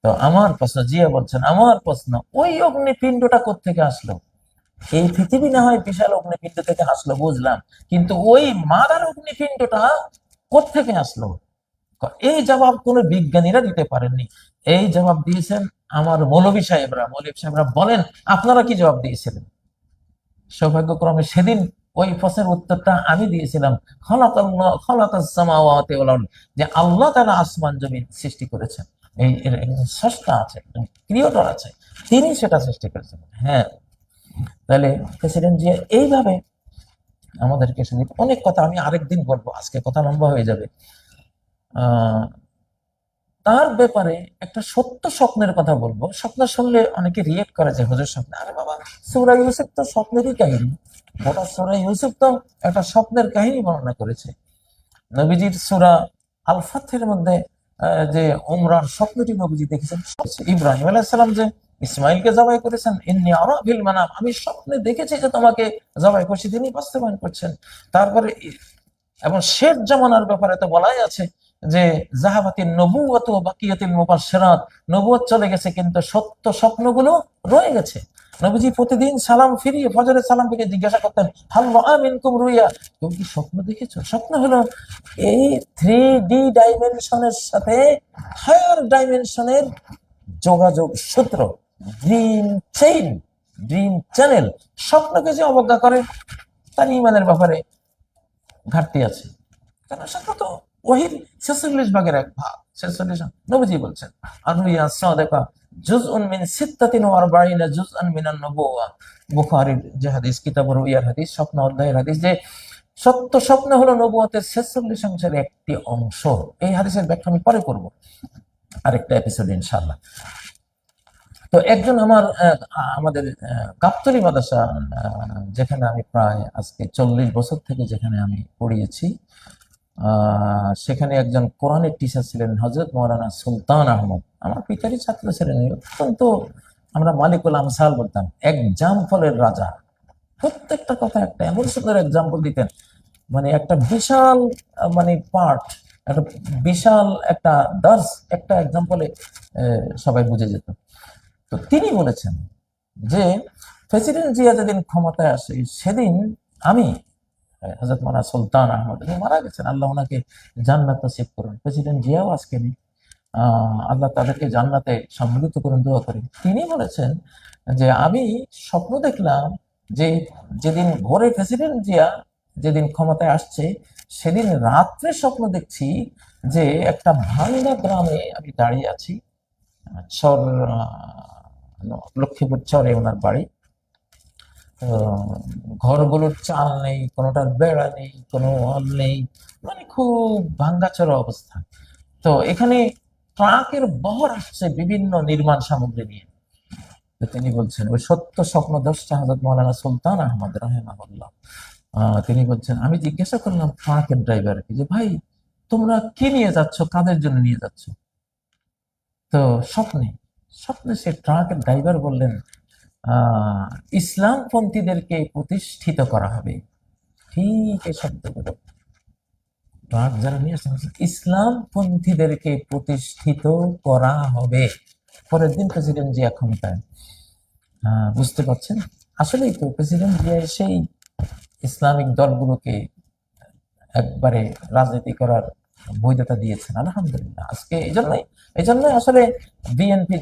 তো আমার প্রশ্ন, জিয়া বলছেন, আমার প্রশ্ন, ওই অগ্নিপিণ্ডটা কোত্থেকে আসলো? এই পৃথিবী না হয় বিশাল অগ্নিপিণ্ড থেকে আসলো বুঝলাম, কিন্তু ওই মাদার অগ্নিপিণ্ডটা কোত্থেকে আসলো? এই জবাব কোনো বিজ্ঞানীরা দিতে পারেননি। এই জবাব দিয়েছেন আমার মৌলভী সাহেবরা। মৌলভী সাহেবরা বলেন, আপনারা কি জবাব দিয়েছিলেন? সৌভাগ্যক্রমে সেদিন ওই প্রশ্নের উত্তরটা আমি দিয়েছিলাম, যে আল্লাহ তাআলা আসমান জমিন সৃষ্টি করেছেন, এই স্রষ্টা আছে, ক্রিয়েটর আছে, তিনি সেটা সৃষ্টি করেছেন। হ্যাঁ, তাহলে প্রেসিডেন্ট জিয়া এইভাবে আমাদেরকে অনেক কথা আমি আরেকদিন বলবো, আজকে কথা লম্বা হয়ে যাবে। তার ব্যাপারে একটা সত্য স্বপ্নের কথা বলবো। স্বপ্ন শুনলে অনেকে রিয়েক্ট করে যে হুজুর স্বপ্নে, আরে বাবা, সূরা ইউসুফ তো স্বপ্নেরই কাহিনী, গোটা সূরা ইউসুফ তো একটা স্বপ্নের কাহিনী বর্ণনা করেছে। নবীজির সূরা আল ফাতহের মধ্যে যে উমরার স্বপ্নটি নবীজি দেখেছেন, ইব্রাহিম আলাইহিস সালাম যে ইসমাইলকে জবাই করেছেন, ইন্নী আরা ফিল মানাম, আমি স্বপ্নে দেখেছি যে তোমাকে জবাই করছি, তিনি বাস্তবায়ন করছেন। তারপরে এবং শেষ জামানার ব্যাপারে তো বলাই আছে যে জাহাবাতিন নবুওয়াত ওয়া বাকিয়াতিল মুবাশশিরাত, নবুয়ত চলে গেছে কিন্তু সত্য স্বপ্নগুলো রয়ে গেছে। নবীজি প্রতিদিন সালাম ফিরিয়ে, ফজরের সালাম ফিরিয়ে জিজ্ঞাসা করতেন, হাল রাআ মিনকুম রুইয়া, তুমি কি স্বপ্ন দেখেছো? স্বপ্ন হলো এই 3D ডাইমেনশনের সাথে হায়ার ডাইমেনশনের যোগাযোগ সূত্র, ড্রিম চেইন, ড্রিম চ্যানেল। স্বপ্নকে যে অবজ্ঞা করে তার ঈমানের ব্যাপারে ঘাটতি আছে, কারণ সেটা তো ওহির 46 ভাগের এক ভাগ। 46 নবীজি বলছেন, আরুইয়া সাদাকা জুজউন মিন সিত্তাতিন ওয়া আরবাঈনা জুজআন মিনান নবুওয়া। বুখারীর যে হাদিস, কিতাবুর রুইয়ার হাদিস, স্বপ্ন অধ্যায়ের হাদিস, যে সত্য স্বপ্ন হলো নবুয়তের 46 অংশের একটি অংশ। এই হাদিসের ব্যাখ্যা আমি পরে করব আরেকটা এপিসোড ইনশাআল্লাহ। তো একজন আমাদের গাবতলী মাদ্রাসা, যেখানে আমি প্রায় আজকে 40 বছর থেকে যেখানে আমি পড়িয়েছি, সেখানে একজন কোরআনের টিচার ছিলেন হযরত মাওলানা সুলতান আহমদ, আমার পিতারই ছাত্র ছিলেন। অত্যন্ত, আমরা মালিকুল আমসাল বলতাম, এক্সাম্পলের রাজা। প্রত্যেকটা কথা একটা এমন সুন্দর এক্সাম্পল দিতেন, মানে একটা বিশাল মানে পার্ট, একটা বিশাল একটা দার্স একটা এক্সাম্পলে সবাই বুঝে যেত। তো তিনি বলেছেন যে প্রেসিডেন্ট জিয়া যেদিন ক্ষমতায় আসে সেদিন আমি, হযরত মাওলানা সুলতান আহমদ, উনি মারা গেছেন, আল্লাহ ওনাকে জান্নাত নসিব করুন। প্রেসিডেন্ট জিয়াও আজকে নেই, আল্লাহ তাদেরকে জান্নাতে সম্মিলিত করুন, দোয়া করি। তিনি বলেছেন যে আমি স্বপ্ন দেখলাম যে যেদিন ভোরে প্রেসিডেন্ট জিয়া যেদিন ক্ষমতায় আসছে সেদিন রাত্রে স্বপ্ন দেখছি যে একটা ভাঙ্গা গ্রামে আমি দাঁড়িয়ে আছি, চর, লক্ষ্মীপুর চরে ওনার বাড়ি। তো ঘরগুলোর চাল নেই, কোনোটার বেড়া নেই, কোনো ওয়াল নেই, মানে খুব ভাঙ্গাচোরা অবস্থা। তো এখানে ট্রাকের বহর আসছে বিভিন্ন নির্মাণ সামগ্রী নিয়ে। তো তিনি বলছেন, ওই সত্য স্বপ্নদ্রষ্টা হযরত মাওলানা সুলতান আহমদ রাহিমাহুল্লাহ, তিনি বলছেন, আমি জিজ্ঞাসা করলাম ট্রাকের ড্রাইভারকে যে ভাই, তোমরা কি নিয়ে যাচ্ছ, কাদের জন্য নিয়ে যাচ্ছ? তো স্বপ্নে স্বপ্নে সে ট্রাকের ড্রাইভার বললেন, আহ ইসলামপন্থীদেরকে প্রতিষ্ঠিত করা হবে। ঠিক এই শব্দগুলো ট্রাক যারা নিয়ে আসছেন, ইসলামপন্থীদেরকে প্রতিষ্ঠিত করা হবে। পরের দিন প্রেসিডেন্ট জিয়া ক্ষমতায়। বুঝতে পারছেন, আসলেই তো প্রেসিডেন্ট জিয়া সেই ইসলামিক দলগুলোকে একবারে রাজনীতি করার বৈধতা দিয়েছেন, আলহামদুলিল্লাহ। আজকে এই জন্যই আসলে বিএনপি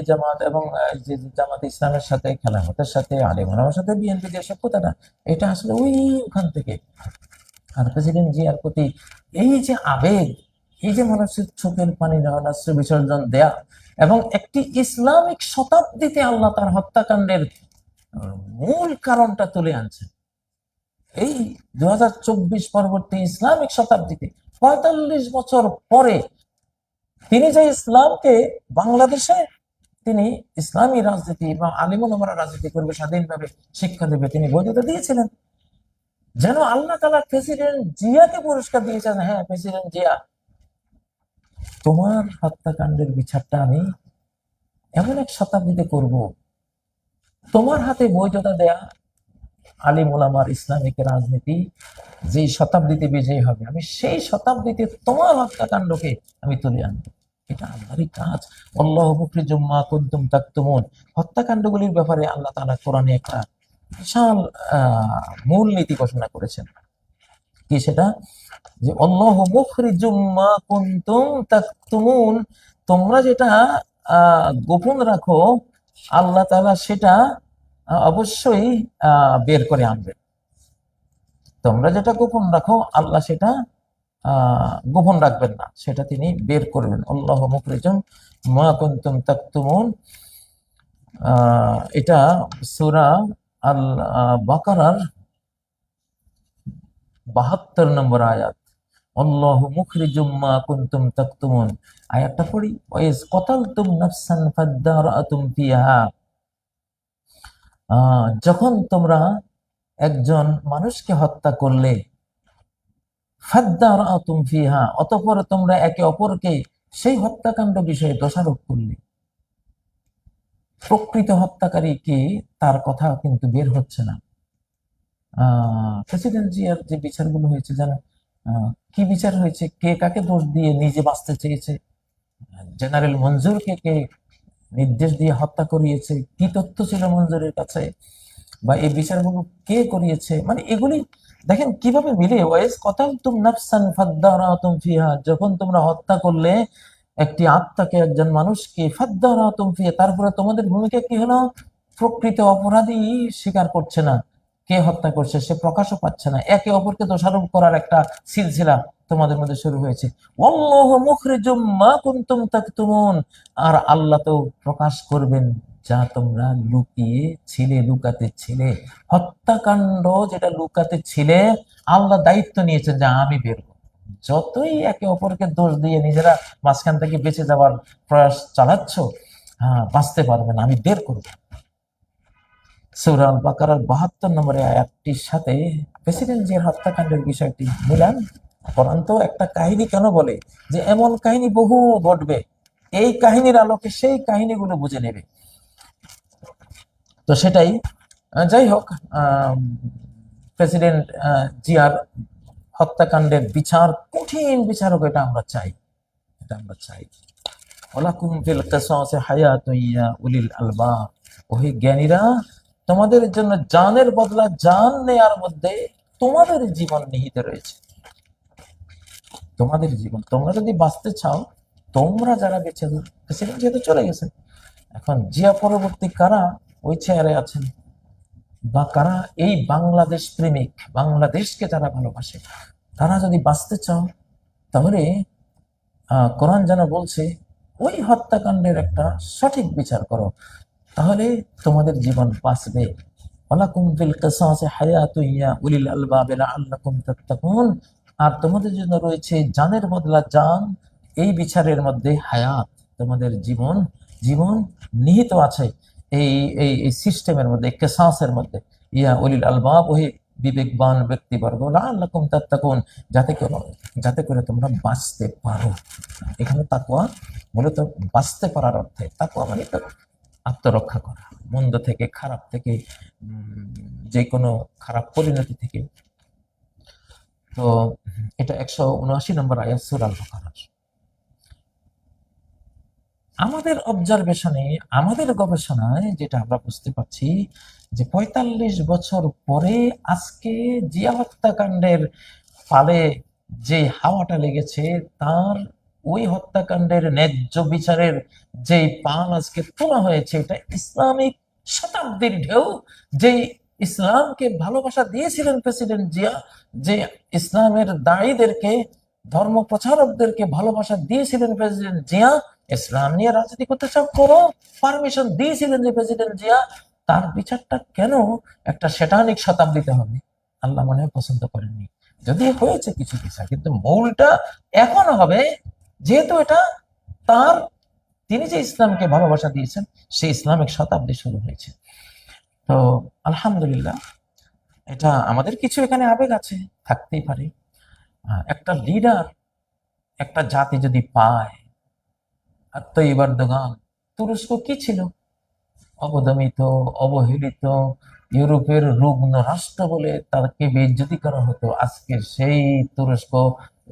জামাত এবং যে যে জামাত ইসলামের সাথে, খেলাফতের সাথে, আলেম ওলামার সাথে বিএনপি যে সভ্যতাটা, এটা আসলে ওখান থেকে। আর প্রেসিডেন্ট জিয়ার প্রতি এই যে আবেগ, এই যে মানুষের চোখের পানি নয়নাস্র বিসর্জন দেয়া, এবং একটি ইসলামিক শতাব্দীতে আল্লাহ তার হত্যাকাণ্ডের মূল কারণটা তুলে আনছে। এই 2024 পরবর্তী ইসলামিক শতাব্দীতে 45 বছর পরে তিনি যে ইসলামকে বাংলাদেশে তিনি ইসলামী রাজনীতি বা আলিম ওলামারা রাজনীতি করবে, স্বাধীনভাবে শিক্ষা দেবে, তিনি বৈধতা দিয়েছিলেন। যেন আল্লাহ তাআলা প্রেসিডেন্ট জিয়াকে পুরস্কার দিয়েছেন, হ্যাঁ প্রেসিডেন্ট জিয়া, তোমার হত্যাকাণ্ডের বিচারটা আমি এমন এক শতাব্দীতে করব, তোমার হাতে বৈধতা দেয়া আলিম ওলামার ইসলামিক রাজনীতি যেই শতাব্দীতে বিজয়ী হবে, আমি সেই শতাব্দীতে তোমার হত্যাকাণ্ডকে আমি তুলে আনবো। এটা আল্লাহরই কাজ। আল্লাহু মুখরিজুম মা কুনতুম তাকতুমুন। হত্যাকাণ্ডগুলির ব্যাপারে আল্লাহ তাআলা কোরআনে একটা বিশাল মূল নীতি ঘোষণা করেছেন। কি সেটা? যে আল্লাহু মুখরিজুম মা কুনতুম তাকতুমুন, তোমরা যেটা গোপন রাখো, আল্লাহ তাআলা সেটা অবশ্যই বের করে আনবে। তোমরা যেটা গোপন রাখো, আল্লাহ সেটা গোপন রাখবেন না, সেটা তিনি বের করবেন। আল্লাহু মুখরিজুম মা কুনতুম তাকতুমুন। এটা সূরা আল বাকারার 72 নম্বর আয়াত। আল্লাহু মুখরিজুম মা কুনতুম তাকতুমুন। আয়াতটা পড়ি, ওয়াইজ কতালতুম নাফসান ফাদদারাতুম ফিহা। যখন তোমরা একজন মানুষকে হত্যা করলে, ফাদদারাতুম ফিহা, অতঃপর তোমরা একে অপরকে সেই হত্যাকাণ্ড বিষয়ে দোষারোপ করলে। প্রকৃত হত্যাকারী কি, তার কথা কিন্তু বের হচ্ছে না। প্রেসিডেন্ট জিয়ার যে বিচারগুলো হয়েছে, জানো কি বিচার হয়েছে? কে কাকে দোষ দিয়ে নিজে বাঁচতে চেয়েছে, জেনারেল মঞ্জুরকে কে নির্দেশ দিয়ে হত্যা করিয়েছে, কি তথ্য ছিল মঞ্জুরের কাছে, বা এই বিচারগুলো কে করিয়েছে, মানে এগুলি দেখেন কিভাবে মিলে। ওয়াইজ কতালতুম নাফসান ফাদদারাতুম ফিহা, যখন তোমরা হত্যা করলে একটি আত্মাকে, একজন মানুষকে, ফাদদারাতুম ফিহা, তারপরে তোমাদের ভূমিকা কি হলো? প্রকৃত অপরাধী স্বীকার করছে না, কে হত্যা করছে সে প্রকাশও পাচ্ছে না, একে অপরকে দোষারোপ করার একটা সিলসিলা তোমাদের মধ্যে শুরু হয়েছে। আল্লাহু মুখরিজুম মা কুনতুম তাকতুমুন, আর আল্লাহ তো প্রকাশ করবেন যা তোমরা লুকিয়ে ছিলে, লুকাতে ছিলে। হত্যাকাণ্ড যেটা লুকাতে ছিলে, আল্লাহ দায়িত্ব নিয়েছেন যে আমি বের করব। যতই একে অপরকে দোষ দিয়ে নিজেরা মাঝখান থেকে বেঁচে যাওয়ার প্রয়াস চালাচ্ছ, বাঁচতে পারবে না, আমি বের করব। সূরা আল বাকারার 72 নম্বরের আয়াতটির সাথে প্রেসিডেন্ট জিয়ার হত্যাকাণ্ডের বিষয়টি মিলান। কোরআন তো একটা কাহিনী কেন বলে যে এমন কাহিনী বহু ঘটবে, এই কাহিনীর আলোকে সেই কাহিনীগুলো বুঝে নেবে। তো সেটাই, যাই হোক, প্রেসিডেন্ট জিয়ার হত্যাকাণ্ডের বিচার, কঠিন বিচার হোক, এটা আমরা চাই, এটা আমরা চাই। ওয়ালাকুম ফিল কিসাসি হায়াতুন ইয়া উলিল আলবাব, ওহে জ্ঞানীরা, তোমাদের জন্য জানের বদলা জান নেয়ার মধ্যে তোমাদের জীবন নিহিত রয়েছে। তোমাদের জীবন, তোমরা যদি বাঁচতে চাও, তোমরা যারা বেঁচে, প্রেসিডেন্ট যেহেতু চলে গেছে, এখন জিয়া পরবর্তী কারা ওই চেয়ারে আছেন, বা কারা এই বাংলাদেশ প্রেমিক, বাংলাদেশকে যারা ভালোবাসে, তারা যদি বাঁচতে চাও, তাহলে কোরআন যেন বলছে ওই হত্যাকাণ্ডের একটা সঠিক বিচার করো, তাহলে তোমাদের জীবন বাঁচবে। ওয়ালাকুম ফিল কিসাসি হায়াতুন ইয়া উলিল আলবাব লাআল্লাকুম তাত্তাকুন। আর তোমাদের জন্য রয়েছে জানের বদলা জান, এই বিচারের মধ্যে হায়াত, তোমাদের জীবন জীবন নিহিত আছে এই এই এই সিস্টেমের মধ্যে, কেসাসের মধ্যে। ইয়া উলিল আলবাব, ওই বিবেকবান ব্যক্তিবর্গ, লাআল্লাকুম তাত্তাকুন, যাতে করে তোমরা বাঁচতে পারো। এখানে তাকওয়া মূলত বাঁচতে পারার অর্থে, তাকওয়া মানে তো আত্মরক্ষা করা, মন্দ থেকে, খারাপ থেকে, যে কোনো খারাপ পরিণতি থেকে। তো এটা 179 নম্বর আয়াত সূরা আল বাকারার। আমাদের অবজারভেশনে, আমাদের গবেষণায় যেটা আমরা বুঝতে পারছি যে ৪৫ বছর পরে আজকে জিয়া হত্যাকাণ্ডের ফলে যে হাওয়াটা লেগেছে, তার ওই হত্যাকাণ্ডের ন্যায্য বিচারের যে পাল আজকে তোলা হয়েছে, এটা ইসলামিক শতাব্দীর ঢেউ। যে ইসলামকে ভালোবাসা দিয়েছিলেন প্রেসিডেন্ট জিয়া, যে ইসলামের দায়ীদেরকে, ধর্ম প্রচারকদেরকে ভালোবাসা দিয়েছিলেন প্রেসিডেন্ট জিয়া, ইসলাম নিয়ে রাজনীতি করতে চাও করো, পারমিশন দিয়েছিলেন যে প্রেসিডেন্ট জিয়া, তার বিচারটা কেন একটা শেটানিক শতাব্দীতে হবে? আল্লাহ মনে হয় পছন্দ করেননি। যদি হয়েছে কিছু বিচার, কিন্তু মূলটা এখনো হবে, যেহেতু এটা তার, তিনি যে ইসলামকে ভালোবাসা দিয়েছেন, সেই ইসলামিক শতাব্দী শুরু হয়েছে। তো আলহামদুলিল্লাহ, এটা আমাদের কিছু এখানে আবেগ আছে, থাকতেই পারে। একটা লিডার একটা জাতি যদি পায়, আর তো এবার দোকান, তুরস্ক কি ছিল? অবদমিত, অবহেলিত, ইউরোপের রুগ্ন রাষ্ট্র বলে তাকে বেইজ্জতি করা হতো। আজকে সেই তুরস্ক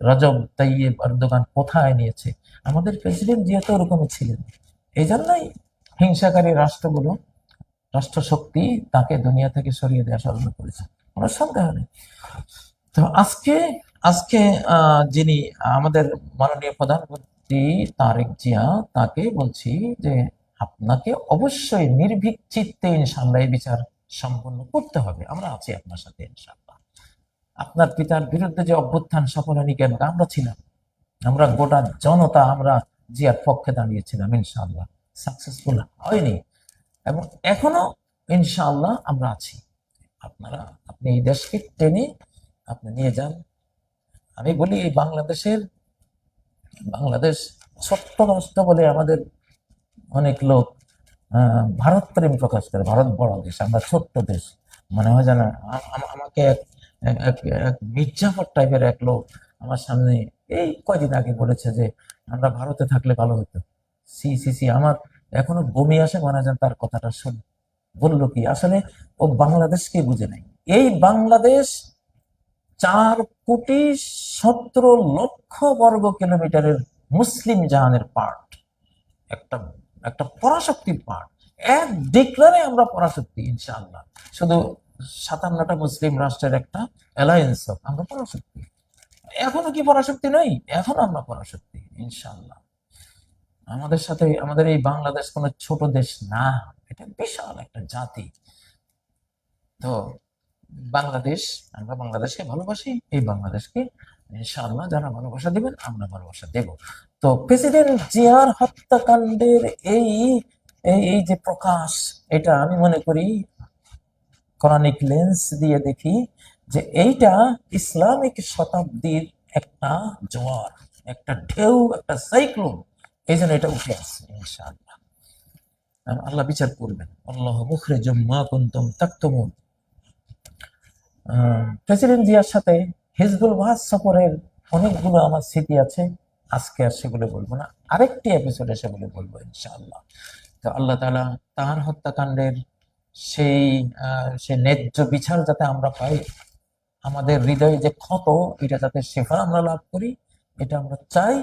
রজব তাইয়েব এরদোগান কোথায় নিয়েছে? আমাদের প্রেসিডেন্ট যেহেতু ওরকমই ছিলেন, এই জন্যই হিংসাকারী রাষ্ট্রগুলো, রাষ্ট্রশক্তি তাকে দুনিয়া থেকে সরিয়ে দেওয়া শুরু করেছে, কোনো সন্দেহ নেই। তো আজকে আজকে যিনি আমাদের মাননীয় প্রধানমন্ত্রী তারেক জিয়া, তাকে বলছি যে আপনাকে অবশ্যই নির্ভীক চিত্তে ইনশাআল্লাহ এই বিচার সম্পন্ন করতে হবে। আমরা আছি আপনার সাথে ইনশাআল্লাহ। আপনার পিতার বিরুদ্ধে যে অভ্যুত্থান সফল হয়নি কেন? আমরা ছিলাম, আমরা গোটা জনতা, আমরা জিয়ার পক্ষে দাঁড়িয়েছিলাম, ইনশাআল্লাহ সাকসেসফুল হয়নি, এবং এখনো ইনশাআল্লাহ আমরা আছি। আপনি এই দেশকে টেনে আপনি নিয়ে যান। আমি বলি, এই বাংলাদেশ ছোট্ট রাষ্ট্র বলে আমাদের অনেক লোক ভারত প্রেম প্রকাশ করে। ভারত বড় দেশ, আমরা ছোট্ট দেশ মনে হয়। জানা, আমাকে এক মির্জাফর টাইপের এক লোক আমার সামনে এই কয়দিন আগে বলেছে যে আমরা ভারতে থাকলে ভালো হতো। সি সি সি, আমার এখনো বমি আসে মনে হয় তার কথাটা শুনে। বললো কি? আসলে ও বাংলাদেশকে বুঝে নাই। এই বাংলাদেশ 4,17,00,000 বর্গ কিলোমিটারের মুসলিম জাহানের পার্ট, একটা একটা পরাশক্তির পার্ট। এক ডিক্লারে আমরা পরাশক্তি ইনশাআল্লাহ। শুধু 57টা মুসলিম রাষ্ট্রের একটা অ্যালায়েন্স, আমরা পরাশক্তি। এখনো কি পরাশক্তি নই? এখনো আমরা পরাশক্তি ইনশাআল্লাহ। আমাদের সাথে আমাদের এই বাংলাদেশ কোনো ছোট দেশ না, এটা বিশাল একটা জাতি। তো বাংলাদেশ, আমরা বাংলাদেশকে ভালোবাসি, এই বাংলাদেশকে ইনশাআল্লাহ যারা ভালোবাসা দিবেন, আমরা ভালোবাসা দেব। তো প্রেসিডেন্ট জিয়ার হত্যাকাণ্ডের এই এই এই যে প্রকাশ, এটা আমি মনে করি কোরআনিক লেন্স দিয়ে দেখি যে এইটা ইসলামিক শতাব্দীর একটা জোয়ার, একটা ঢেউ, একটা সাইক্লোন। এই জন্য এটা উঠে আসছে ইনশাআল্লাহ। আল্লাহ বিচার করবেন। আল্লাহ মুখরিজুম মা কুনতুম তাকতুমুন। প্রেসিডেন্ট জিয়ার সাথে হিজবুল ওয়াজ সফরের অনেকগুলো আমার স্মৃতি আছে, আজকে আর সেগুলো বলবো না, আরেকটি এপিসোডে সেগুলো বলবো ইনশাআল্লাহ। তো আল্লাহ তাআলা তার হত্যাকাণ্ডের সেই সেই ন্যায্য বিচার যাতে আমরা পাই, আমাদের হৃদয়ে যে ক্ষত, এটা যাতে শেফা আমরা লাভ করি, এটা আমরা চাই।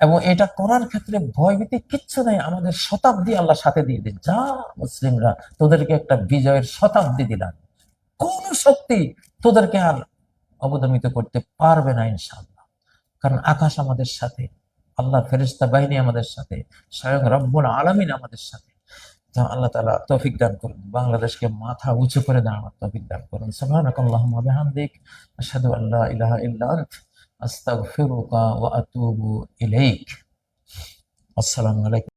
এবং এটা করার ক্ষেত্রে ভয়ভীতি কিচ্ছু নেই। আমাদের শতাব্দী আল্লাহ সাথে দিয়ে দিন। যা মুসলিমরা, তোদেরকে একটা বিজয়ের শতাব্দী দিলাম, কোন শক্তি তোদেরকে আর অবদমিত করতে পারবে না ইনশাআল্লাহ। কারণ আকাশ আমাদের সাথে, আল্লাহ ফেরেশতা বাহিনী আমাদের সাথে, স্বয়ং রব্বুল আলামিন আমাদের সাথে। আল্লাহ তাআলা তৌফিক দান করুন, বাংলাদেশকে মাথা উঁচু করে দাঁড়ানোর তৌফিক দান করুন। সুবহানাকাল্লাহুম্মা ওয়া বিহামদিক, আশহাদু আল্লা ইলাহা ইল্লা আনত, আস্তাগফিরুকা ওয়া আতুবু ইলাইক। আসসালামু আলাইকুম।